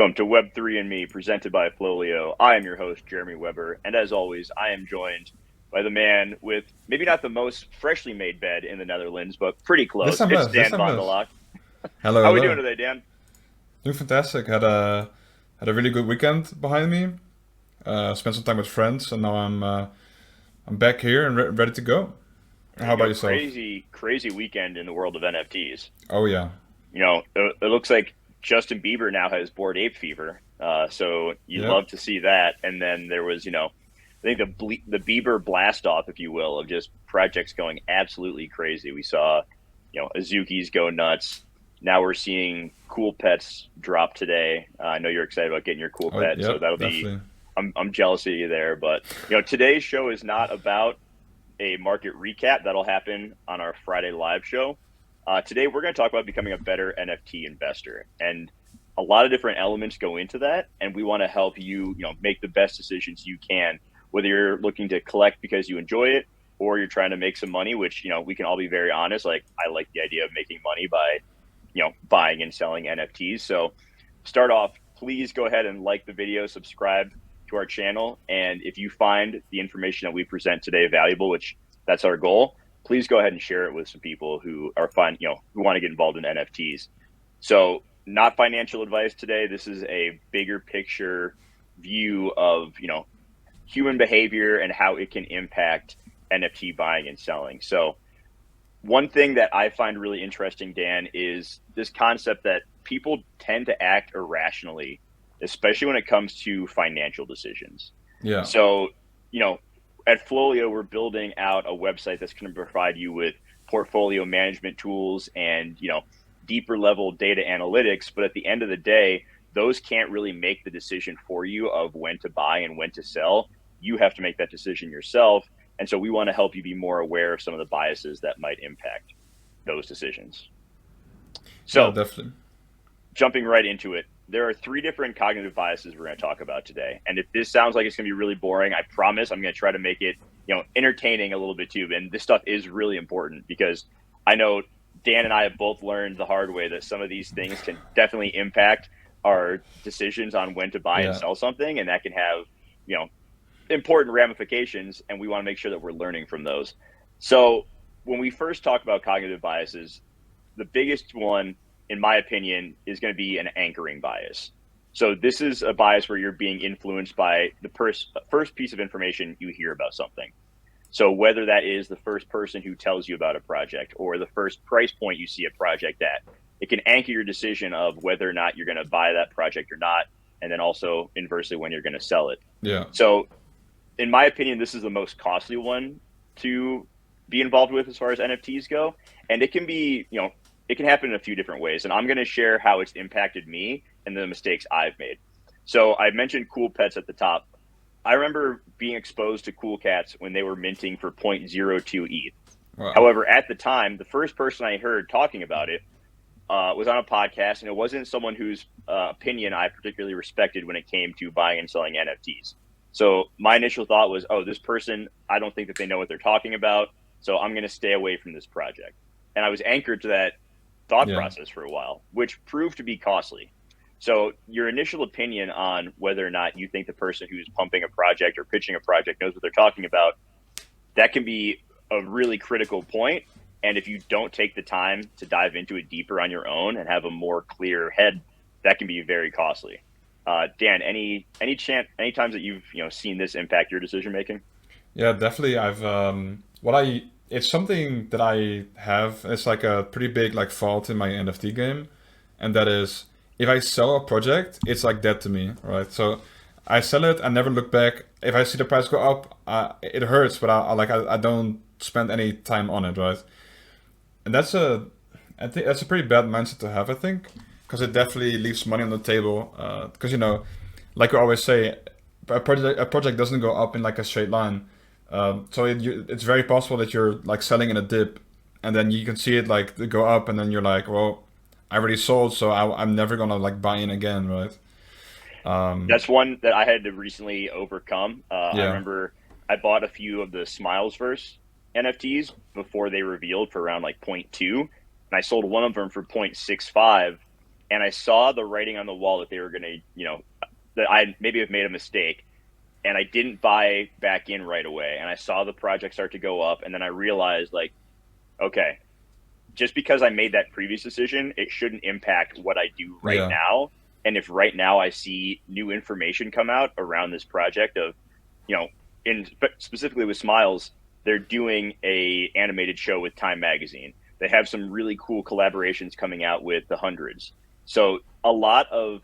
Welcome to Web3 and Me, presented by FLOLiO. I am your host, Jeremy Weber, and as always, I am joined by the man with maybe not the most freshly made bed in the Netherlands, but pretty This close. time It's less, this Dan time Van der less. Lock. Hello, How are we doing hello. today, Dan? Doing fantastic. Had a really good weekend behind me. Spent some time with friends, and now I'm back here and ready to go. There How you about go. yourself? Crazy weekend in the world of NFTs. Oh yeah, It looks like Justin Bieber now has Bored Ape fever. So you'd yeah. love to see that. And then there was, I think the Bieber blast off, if you will, of just projects going absolutely crazy. We saw, Azuki's go nuts. Now we're seeing Cool Pets drop today. I know you're excited about getting your Cool Oh Pet, so yep, that'll be. definitely. I'm jealous of you there, but today's show is not about a market recap. That'll happen on our Friday live show. Today, we're going to talk about becoming a better NFT investor, and a lot of different elements go into that. And we want to help you, make the best decisions you can, whether you're looking to collect because you enjoy it, or you're trying to make some money. Which we can all be very honest. Like I like the idea of making money by, buying and selling NFTs. So, start off. Please go ahead and like the video, subscribe to our channel, and if you find the information that we present today valuable, which that's our goal, please go ahead and share it with some people who are who want to get involved in NFTs. So, not financial advice today. This is a bigger picture view of, human behavior and how it can impact NFT buying and selling. So, one thing that I find really interesting, Dan, is this concept that people tend to act irrationally, especially when it comes to financial decisions. Yeah, So, you know, at FLOLiO, we're building out a website that's going to provide you with portfolio management tools and, deeper level data analytics. But at the end of the day, those can't really make the decision for you of when to buy and when to sell. You have to make that decision yourself. And so we want to help you be more aware of some of the biases that might impact those decisions. yeah, So, definitely. jumping right into it, there are three different cognitive biases we're going to talk about today. And if this sounds like it's going to be really boring, I promise I'm going to try to make it, entertaining a little bit too. And this stuff is really important because I know Dan and I have both learned the hard way that some of these things can definitely impact our decisions on when to buy and Yeah, sell something, and that can have, you know, important ramifications, and we want to make sure that we're learning from those. So when we first talk about cognitive biases, the biggest one, in my opinion, is going to be an anchoring bias. So this is a bias where you're being influenced by the first piece of information you hear about something. So whether that is the first person who tells you about a project or the first price point you see a project at, it can anchor your decision of whether or not you're going to buy that project or not, and then also inversely when you're going to sell it. yeah, So in my opinion, this is the most costly one to be involved with as far as NFTs go. And it can be, it can happen in a few different ways. And I'm going to share how it's impacted me and the mistakes I've made. So I mentioned Cool Pets at the top. I remember being exposed to Cool Cats when they were minting for 0.02 ETH. wow. However, at the time, the first person I heard talking about it was on a podcast, and it wasn't someone whose opinion I particularly respected when it came to buying and selling NFTs. So my initial thought was, oh, this person, I don't think that they know what they're talking about, so I'm going to stay away from this project. And I was anchored to that thought Yeah, process for a while, which proved to be costly. So your initial opinion on whether or not you think the person who's pumping a project or pitching a project knows what they're talking about, that can be a really critical point. And if you don't take the time to dive into it deeper on your own and have a more clear head, that can be very costly. Dan, any times that you've seen this impact your decision making? yeah, definitely. It's something that I have. It's like a pretty big like fault in my NFT game, and that is if I sell a project, it's like dead to me, right? So I sell it, I never look back. If I see the price go up, it hurts, but I don't spend any time on it, right? And I think that's a pretty bad mindset to have, I think, because it definitely leaves money on the table. Because like we always say, a project doesn't go up in like a straight line. It's very possible that you're like selling in a dip, and then you can see it like go up, and then you're like, well, I already sold, so I'm never gonna like buy in again, right? Um, That's one that I had to recently overcome. I yeah, remember I bought a few of the Smilesverse NFTs before they revealed for around like point 0.2, and I sold one of them for 0.65. and I saw the writing on the wall that they were going to, that I maybe have made a mistake, and I didn't buy back in right away. And I saw the project start to go up, and then I realized, like, okay, just because I made that previous decision, it shouldn't impact what I do right Yeah. now. And if right now I see new information come out around this project of, in specifically with Smiles, they're doing a animated show with Time Magazine. They have some really cool collaborations coming out with the Hundreds. So a lot of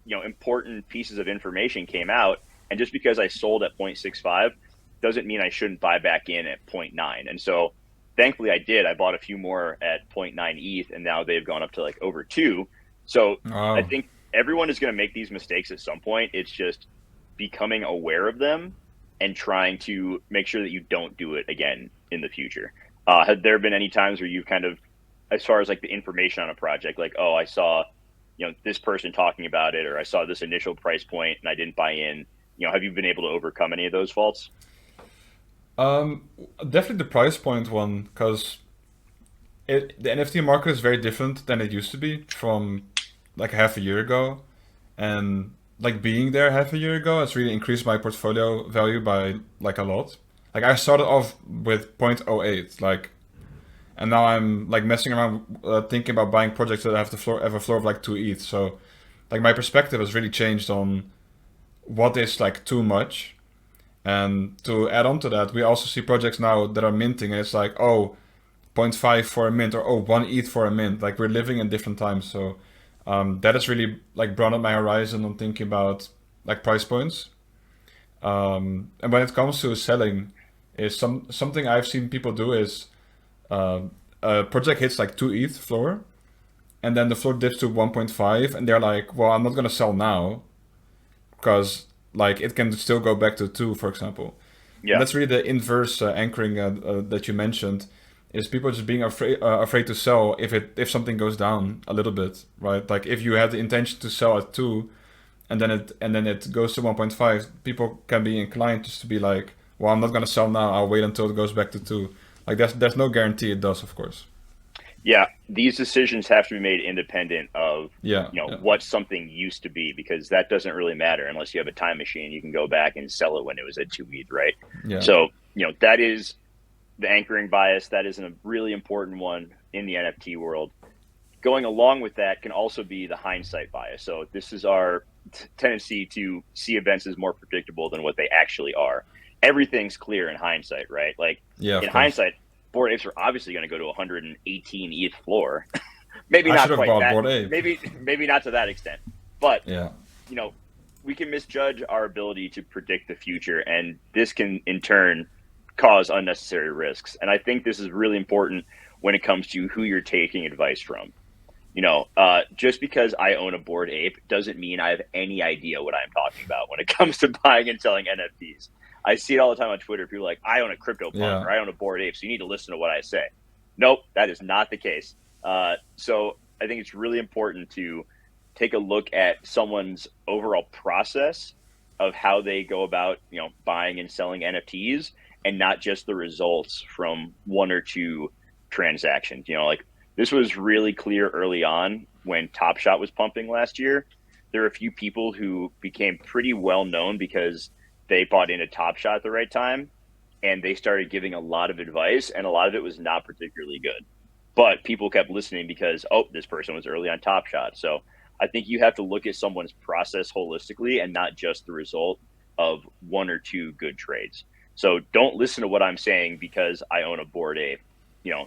important pieces of information came out, and just because I sold at 0.65 doesn't mean I shouldn't buy back in at 0.9. And so thankfully I did. I bought a few more at zero point 0.9 ETH, and now they've gone up to like over 2. So I Wow. think everyone is going to make these mistakes at some point. It's just becoming aware of them and trying to make sure that you don't do it again in the future. Had there been any times where you've kind of, as far as like the information on a project, like, oh, I saw, this person talking about it, or I saw this initial price point and I didn't buy in, have you been able to overcome any of those faults? Um, Definitely the price point one, because the NFT market is very different than it used to be from like half a year ago, and like being there half a year ago has really increased my portfolio value by like a lot. Like I started off with zero point zero 0.08, like, and now I'm like messing around thinking about buying projects that have a floor of like 2 ETH. So like my perspective has really changed on what is like too much. And to add on to that, we also see projects now that are minting, and it's like, oh, zero point 0.5 for a mint, or oh, 1 ETH for a mint. Like we're living in different times, so that has really like broadened my horizon on thinking about like price points. And when it comes to selling, is something I've seen people do is uh, a project hits like 2 ETH floor, and then the floor dips to 1.5, and they're like, well, I'm not gonna sell now because like it can still go back to 2, for example. And Yeah. that's really the inverse anchoring that you mentioned. Is people just being afraid to sell if something goes down a little bit, right? Like if you had the intention to sell at 2, and then it goes to 1.5, people can be inclined just to be like, well, I'm not gonna sell now. I'll wait until it goes back to 2. Like there's no guarantee it does, of course. Yeah, these decisions have to be made independent of, Yeah, yeah, what something used to be, because that doesn't really matter unless you have a time machine. You can go back and sell it when it was at 2 ETH, right? yeah. So, that is the anchoring bias. That is a really important one in the NFT world. Going along with that can also be the hindsight bias. So this is our tendency to see events as more predictable than what they actually are. Everything's clear in hindsight, right? Like Yeah, of in course. hindsight, Bored Apes are obviously going to go to 118 ETH floor. Maybe I should not have quite bought that. Bored Ape. Maybe not to that extent. But Yeah. you know, we can misjudge our ability to predict the future, and this can in turn cause unnecessary risks. And I think this is really important when it comes to who you're taking advice from. Just because I own a Bored Ape doesn't mean I have any idea what I'm talking about when it comes to buying and selling NFTs. I see it all the time on Twitter. People are like, I own a CryptoPunk Yeah. or I own a Bored Ape, so you need to listen to what I say. Nope, that is not the case. So I think it's really important to take a look at someone's overall process of how they go about, buying and selling NFTs, and not just the results from one or two transactions. Like this was really clear early on when Top Shot was pumping last year. There are a few people who became pretty well known because they bought into Top Shot at the right time, and they started giving a lot of advice, and a lot of it was not particularly good. But people kept listening because, oh, this person was early on Top Shot. So I think you have to look at someone's process holistically and not just the result of one or two good trades. So don't listen to what I'm saying because I own a Bored Ape. You know,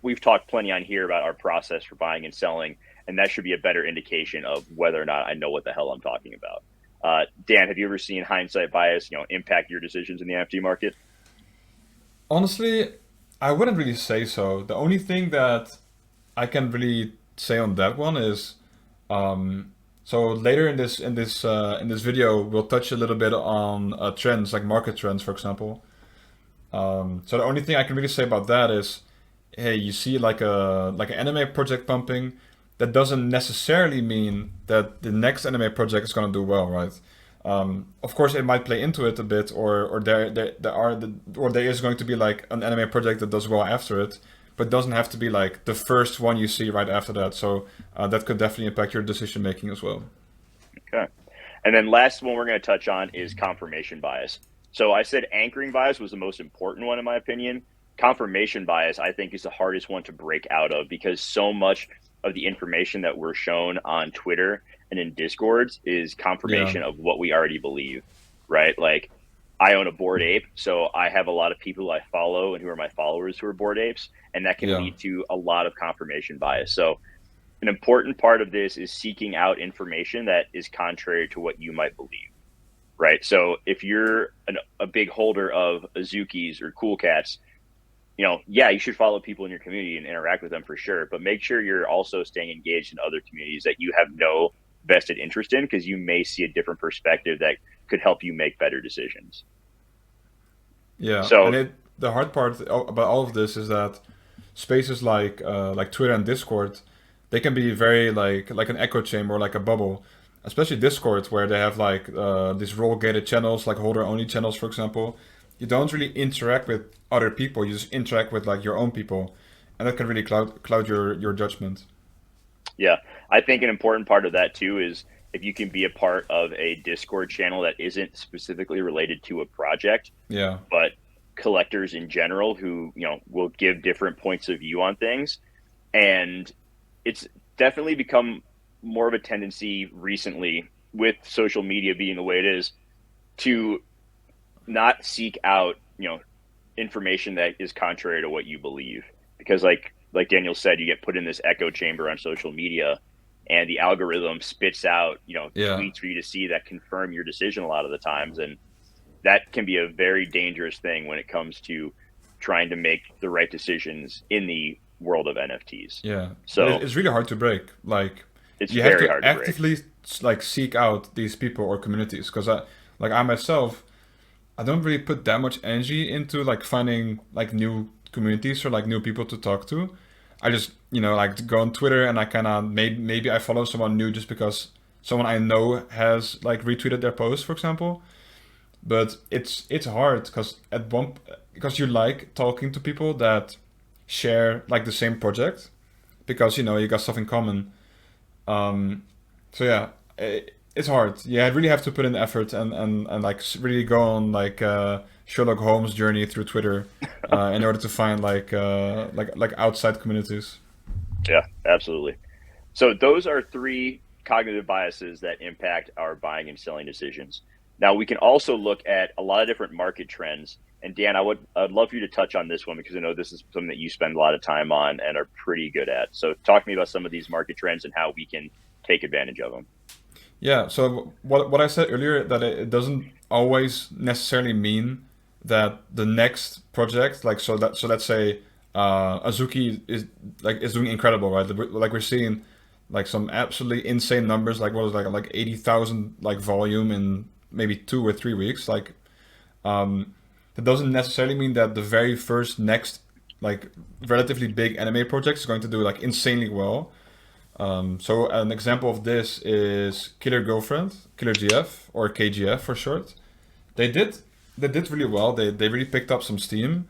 we've talked plenty on here about our process for buying and selling, and that should be a better indication of whether or not I know what the hell I'm talking about. Dan, have you ever seen hindsight bias, impact your decisions in the NFT market? Honestly, I wouldn't really say so. The only thing that I can really say on that one is, um, so later in this video, we'll touch a little bit on trends, like market trends, for example. So the only thing I can really say about that is, hey, you see like an anime project pumping, that doesn't necessarily mean that the next anime project is gonna do well, right? Of course, it might play into it a bit, or there is going to be like an anime project that does well after it. but it doesn't have to be like the first one you see right after that. So that could definitely impact your decision making as well. Okay. And then last one we're going to touch on is confirmation bias. So I said anchoring bias was the most important one in my opinion. Confirmation bias, I think, is the hardest one to break out of because so much of the information that we're shown on Twitter and in Discords is Yeah, confirmation of what we already believe, right? Like I own a Bored Ape, so I have a lot of people I follow and who are my followers who are Bored Apes, and that can yeah, lead to a lot of confirmation bias. So an important part of this is seeking out information that is contrary to what you might believe, right? So if you're a big holder of Azukis or Cool Cats, yeah, you should follow people in your community and interact with them for sure, but make sure you're also staying engaged in other communities that you have no vested interest in because you may see a different perspective that could help you make better decisions. yeah. So And the hard part about all of this is that spaces like Twitter and Discord, they can be very like an echo chamber or like a bubble. Especially Discord, where they have like these role gated channels, like holder only channels, for example. You don't really interact with other people. You just interact with like your own people, and that can really cloud your judgment. yeah, I think an important part of that too is if you can be a part of a Discord channel that isn't specifically related to a project, Yeah, but collectors in general who will give different points of view on things. And it's definitely become more of a tendency recently with social media being the way it is to not seek out information that is contrary to what you believe, because like Daniel said, you get put in this echo chamber on social media and the algorithm spits out yeah, tweets for you to see that confirm your decision a lot of the times, and that can be a very dangerous thing when it comes to trying to make the right decisions in the world of NFTs. yeah. And So it's really hard to break. Like it's you have very to hard to break. actively like seek out these people or communities, because I myself, I don't really put that much energy into like finding like new communities or like new people to talk to. I just like go on Twitter and I kind of maybe I follow someone new just because someone I know has like retweeted their post, for example. But it's hard because you like talking to people that share like the same project because you got stuff in common. Um, so yeah, it's hard. Yeah, I really have to put in effort and like really go on like Sherlock Holmes journey through Twitter in order to find like outside communities. Yeah, absolutely. So those are three cognitive biases that impact our buying and selling decisions. Now we can also look at a lot of different market trends. And Dan, I'd love for you to touch on this one because I know this is something that you spend a lot of time on and are pretty good at. So talk to me about some of these market trends and how we can take advantage of them. Yeah. So what I said earlier, that it doesn't always necessarily mean that the next project, like so let's say Azuki is doing incredible, right? Like we're seeing like some absolutely insane numbers, like what was like 80,000 like volume in maybe 2 or 3 weeks. Like that doesn't necessarily mean that the very first next like relatively big anime project is going to do like insanely well. So an example of this is Killer Girlfriend, Killer GF or KGF for short. They did they did really well. They really picked up some steam,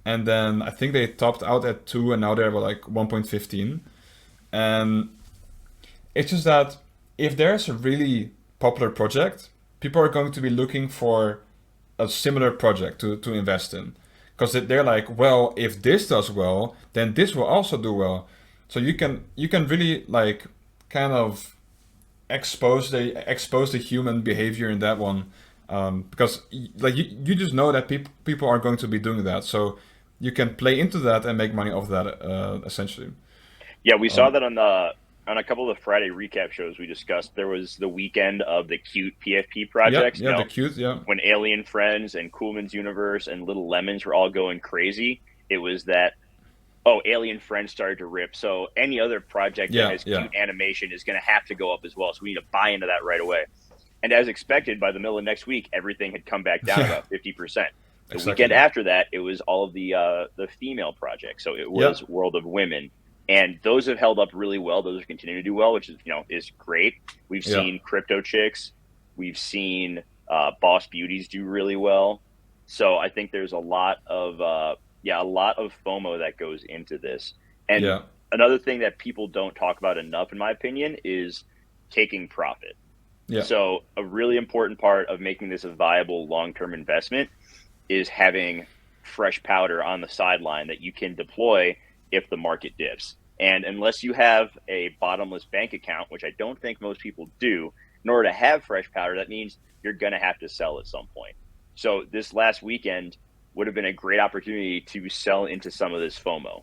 and then I think they topped out at 2, and now they're like 1.15. And it's just that if there's a really popular project, people are going to be looking for a similar project to invest in. Because they're like, well, if this does well, then this will also do well. So you can really like kind of expose the human behavior in that one, because like you just know that people are going to be doing that, so you can play into that and make money off that essentially. Yeah, we saw Um, that on a couple of the Friday recap shows we discussed. There was the weekend of the cute PFP yeah, projects. yeah, the cute, yeah, When Alien Friends and Coolman's Universe and Little Lemons were all going crazy, it was that, oh, Alien Friends started to rip. So any other project that yeah, has yeah, cute animation is going to have to go up as well. So we need to buy into that right away. And as expected, by the middle of next week, everything had come back down yeah, about 50%. The weekend exactly, after that, it was all of the female projects. So it yeah, was World of Women, and those have held up really well. Those are continuing to do well, which is great. We've yeah, seen Crypto Chicks, we've seen Boss Beauties do really well. So I think there's a lot of Yeah, a lot of FOMO that goes into this. And Yeah, another thing that people don't talk about enough, in my opinion, is taking profit. yeah, So a really important part of making this a viable long-term investment is having fresh powder on the sideline that you can deploy if the market dips. And unless you have a bottomless bank account, which I don't think most people do, in order to have fresh powder, that means you're going to have to sell at some point. So this last weekend would have been a great opportunity to sell into some of this FOMO.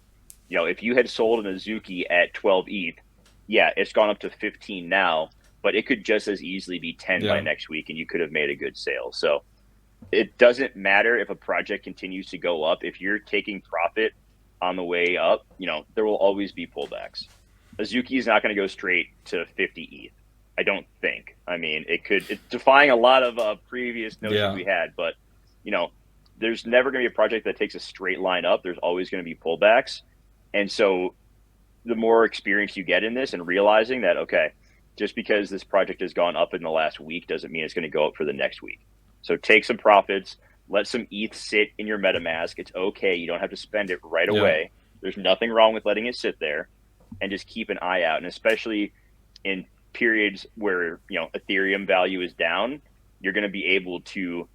You know, if you had sold an Azuki at 12 ETH, yeah, it's gone up to 15 now, but it could just as easily be 10 by yeah, next week and you could have made a good sale. So it doesn't matter if a project continues to go up. If you're taking profit on the way up, you know, there will always be pullbacks. Azuki is not going to go straight to 50 ETH. I don't think. I mean, it's defying a lot of previous notions yeah, we had, but, you know, there's never going to be a project that takes a straight line up. There's always going to be pullbacks. And so the more experience you get in this and realizing that, okay, just because this project has gone up in the last week doesn't mean it's going to go up for the next week. So take some profits, let some ETH sit in your MetaMask. It's okay. You don't have to spend it right yeah, away. There's nothing wrong with letting it sit there, and just keep an eye out. And especially in periods where, you know, Ethereum value is down, you're going to be able to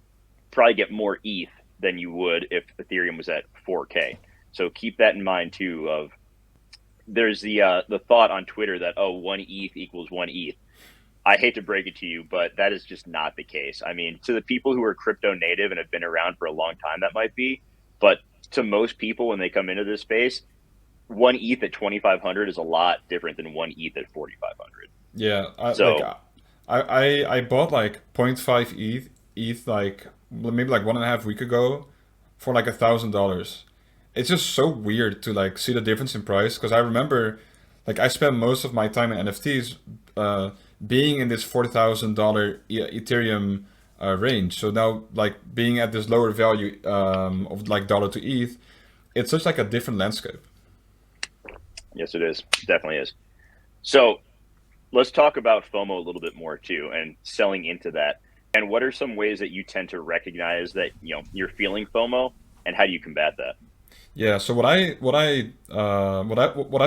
probably get more ETH than you would if Ethereum was at 4K. So keep that in mind too. Of there's the thought on Twitter that, oh, 1 ETH equals 1 ETH. I hate to break it to you, but that is just not the case. I mean, to the people who are crypto native and have been around for a long time, that might be, but to most people when they come into this space, 1 ETH at 2,500 is a lot different than 1 ETH at 4,500. yeah. So I bought like zero point 0.5 ETH like maybe like 1.5 week ago for like $1,000. It's just so weird to like see the difference in price because I remember like I spent most of my time in NFTs being in this $40,000 Ethereum range. So now like being at this lower value of like dollar to ETH, it's such like a different landscape. yes, it is, definitely is. So let's talk about FOMO a little bit more too, and selling into that. And what are some ways that you tend to recognize that, you know, you're feeling FOMO, and how do you combat that? Yeah. So what I've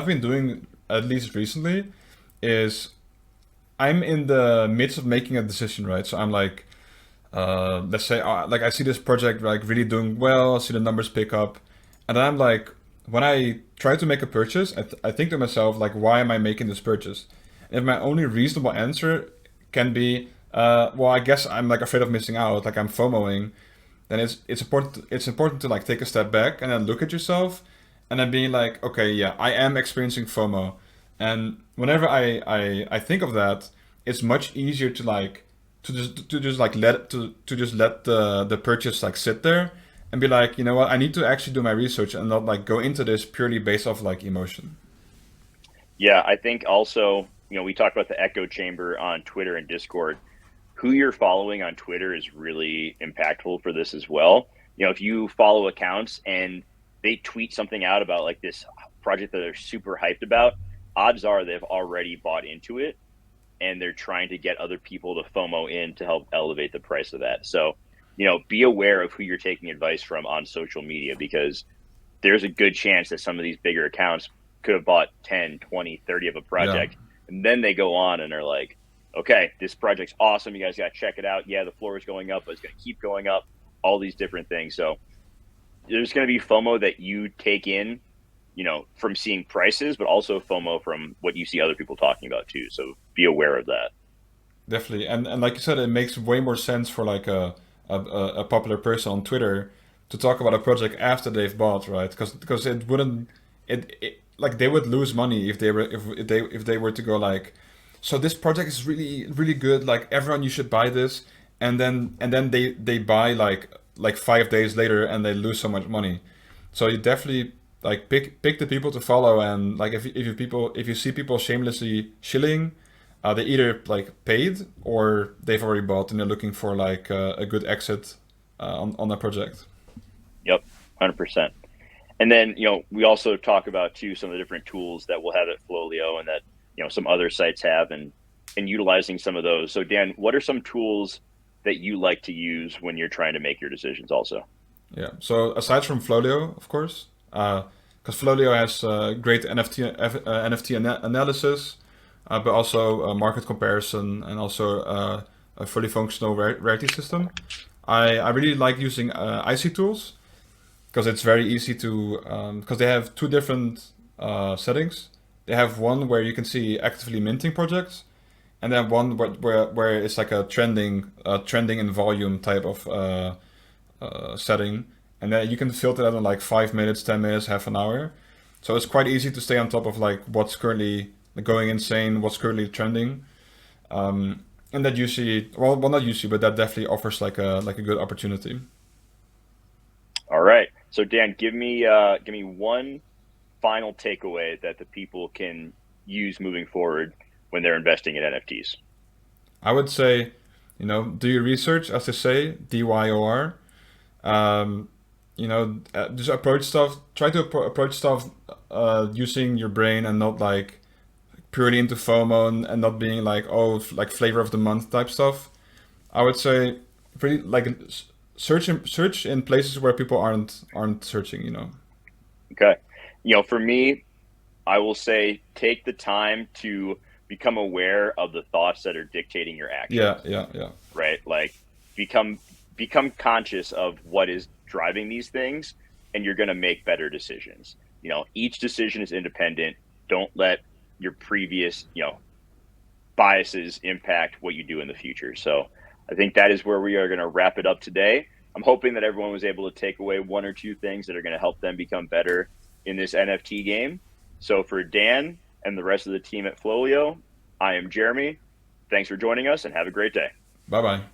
been doing at least recently is I'm in the midst of making a decision, right? So I'm like, let's say, like I see this project like really doing well, I see the numbers pick up, and then I'm like, when I try to make a purchase, I think to myself like, why am I making this purchase? And if my only reasonable answer can be, well, I guess I'm like afraid of missing out, like I'm FOMOing, then it's important to like take a step back and then look at yourself, and then being like, okay, yeah, I am experiencing FOMO, and whenever I think of that, it's much easier to like to just like let the purchase like sit there and be like, you know what, I need to actually do my research and not like go into this purely based off like emotion. Yeah, I think also, you know, we talked about the echo chamber on Twitter and Discord. Who you're following on Twitter is really impactful for this as well. You know, if you follow accounts and they tweet something out about like this project that they're super hyped about, odds are they've already bought into it and they're trying to get other people to FOMO in to help elevate the price of that. So, you know, be aware of who you're taking advice from on social media, because there's a good chance that some of these bigger accounts could have bought 10, 20, 30 of a Yeah, project. And then they go on and are like, okay, this project's awesome. You guys got to check it out. Yeah, the floor is going up, but it's going to keep going up, all these different things. So there's going to be FOMO that you take in, you know, from seeing prices, but also FOMO from what you see other people talking about too. So be aware of that. definitely. And like you said, it makes way more sense for like a popular person on Twitter to talk about a project after they've bought, right? Because it wouldn't it like they would lose money if they were if they were to go like, so this project is really good, like everyone you should buy this, and then they buy like 5 days later and they lose so much money. So you definitely like pick the people to follow, and like if you see people shamelessly shilling, they either like paid or they've already bought and they're looking for like a good exit on a project. Yep, 100%. And then, you know, we also talk about too some of the different tools that we'll have at FLOLiO and that, you know, some other sites have, and utilizing some of those. So Dan, what are some tools that you like to use when you're trying to make your decisions also? Yeah. So aside from FLOLiO, of course, because FLOLiO has great NFT analysis, but also market comparison and also a fully functional rarity system. I really like using IC tools because it's very easy to because they have two different settings. They have one where you can see actively minting projects, and then one where it's like a trending in volume type of setting, and then you can filter that in like 5 minutes, 10 minutes, half an hour. So it's quite easy to stay on top of like what's currently going insane, what's currently trending, and that usually, well, not usually, but that definitely offers like a good opportunity. All right. So Dan, give me one final takeaway that the people can use moving forward when they're investing in NFTs. I would say, do your research, as they say, DYOR. Um, just approach stuff. Try to approach stuff using your brain and not like purely into FOMO and not being like, oh, like flavor of the month type stuff. I would say really like search in places where people aren't searching. Okay. For me, I will say take the time to become aware of the thoughts that are dictating your Yeah, actions, yeah, yeah. right? Like become become conscious of what is driving these things, and you're going to make better decisions. Each decision is independent. Don't let your previous, biases impact what you do in the future. So I think that is where we are going to wrap it up today. I'm hoping that everyone was able to take away one or two things that are going to help them become better in this NFT game. So for Dan and the rest of the team at FLOLiO, I am Jeremy. Thanks for joining us and have a great day. Bye bye.